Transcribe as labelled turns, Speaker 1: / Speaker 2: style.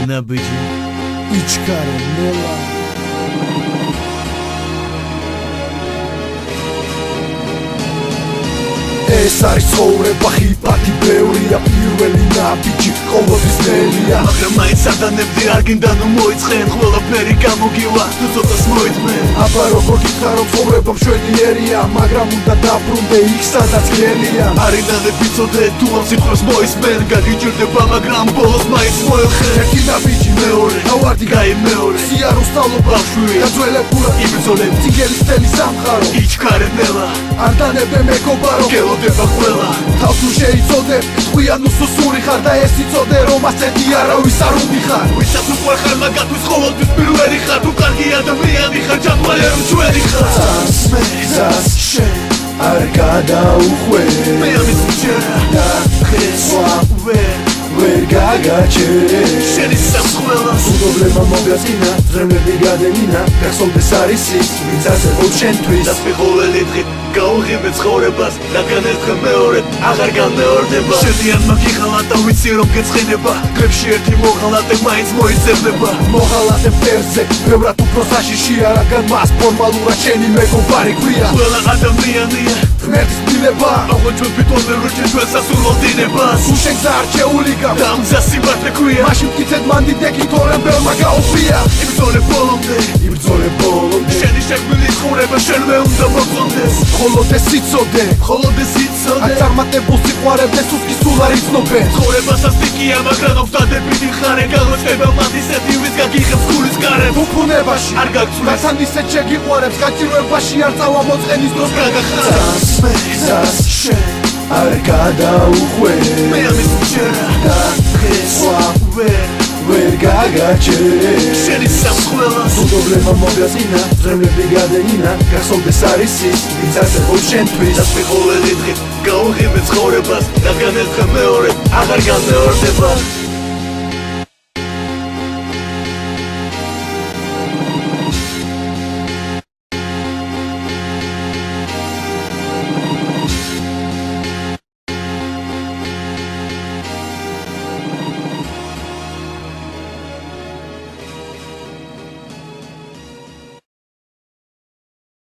Speaker 1: Marina bici
Speaker 2: Ichkare nela ეს არის ცხოვრება ხიფათი ბევრია პირველი ნაბიჯი ყოველთვის ნელია
Speaker 1: მაგრამ მაინც ადანებდი არ გინდა ნუ მოიწყენ ყველაფერი გამოგივა თუ ცოტას მოითმენ
Speaker 2: აბა როგორ გითხარ რომ ცხოვრება მშვენიერია მაგრამ უნდა დაბრუნდე იქ სადაც გელია
Speaker 1: არიდანე ვიცოდე თუ ამ სიტყვებს მოისმენ გაგიჭირდება მაგრამ ბოლოს მაინც მოელხენ
Speaker 2: ერთი ნაბიჯი
Speaker 1: მეორე
Speaker 2: ავარდი
Speaker 1: გაი მეორე
Speaker 2: სიარო სწავლობ
Speaker 1: ბავშვი
Speaker 2: გაძველებურად
Speaker 1: იბრძოლებ
Speaker 2: ციგელის წელი სამყარო
Speaker 1: იჩქარე ნელა
Speaker 2: არ დანებდე მეგობარო
Speaker 1: გელოდება ყველა
Speaker 2: თავს თუ შეიცოდე ტყვიან უსუსური ხარ და ეს იცოდე რომ ასეთი არავის არ უღიხარ
Speaker 1: ვისაც უყვარ ხარ მაგათვის ყოველთვის პირველი ხარ თუ კარგი ადამიანი ხარ ჯანმრთელი რომ ჩვენი ხარ
Speaker 2: გზას შენ არ გადაუხვე
Speaker 1: მე ამის ვიჯერა
Speaker 2: და ხესვა ვერ გაგაჩერე
Speaker 1: შენი სამხველას
Speaker 2: უდობლება მოგასკინა ძრემლები გადევინა გახსოვდეს არის ის ვინც არსებობს შენთვის
Speaker 1: და სპეხოველი დღით გაუღიმე ცხოვრებას რადგან ერთხელ მეორედ აღარ განმეორდება შენიან მაგიხალა და ვიცი რომ გეცხინება გრებში ერთი მოღალატე მაინც მოიძებნება
Speaker 2: მოღალატე ფერზე ბევრად უფრო საშიშია რადგან მას ფორმალურად შენი მეგობარი ქვია
Speaker 1: ყველა ადამიანია
Speaker 2: ღმერთის დილება
Speaker 1: აღო ჩვენ ფიტონე რო ჩვენ სასურველ დინებას
Speaker 2: თუ შენ გზა არჩეული გაქვს
Speaker 1: და ამ გზას სიმართლე ქვია
Speaker 2: მაშინ მტკიცედ მან დიდექი თორემ ბევრმა გაუხია
Speaker 1: იბრძოლე ბოლომდე შენი შექმნილი ცხოვრება შენვე უნდა მოწონდეს
Speaker 2: მხოლოდ ეს იცოდე
Speaker 1: არ
Speaker 2: წარმატებულ სიყვარებდეს უსკის სულ არ იცნობენ
Speaker 1: ცხოვრებასაც დიკია მაგრამ ოფდადებიდი ხარე გალოჩდება მათ ისეთი ვის გაგიღებს გულის გარემ
Speaker 2: უფუნებაში
Speaker 1: არ გაგწვეს
Speaker 2: რათან ისეთ შეგიყვარებს გაჭირვებაში არ წავა მოწყენის დროს
Speaker 1: გაგახარებს
Speaker 2: გზას შენ არ გადაუხვე
Speaker 1: მე ამის ვიჯერა
Speaker 2: და ხესვა ვერ გაგაჩერე
Speaker 1: შენი სამხველას
Speaker 2: უდობლება მოგასკინა ძრემლები გადევინა გახსოვდეს არის ის ვინც არსებობს შენთვის
Speaker 1: და სპეხოველი დღით გაუღიმე ცხოვრებას რადგან ერთხელ მეორედ აღარ განმეორდება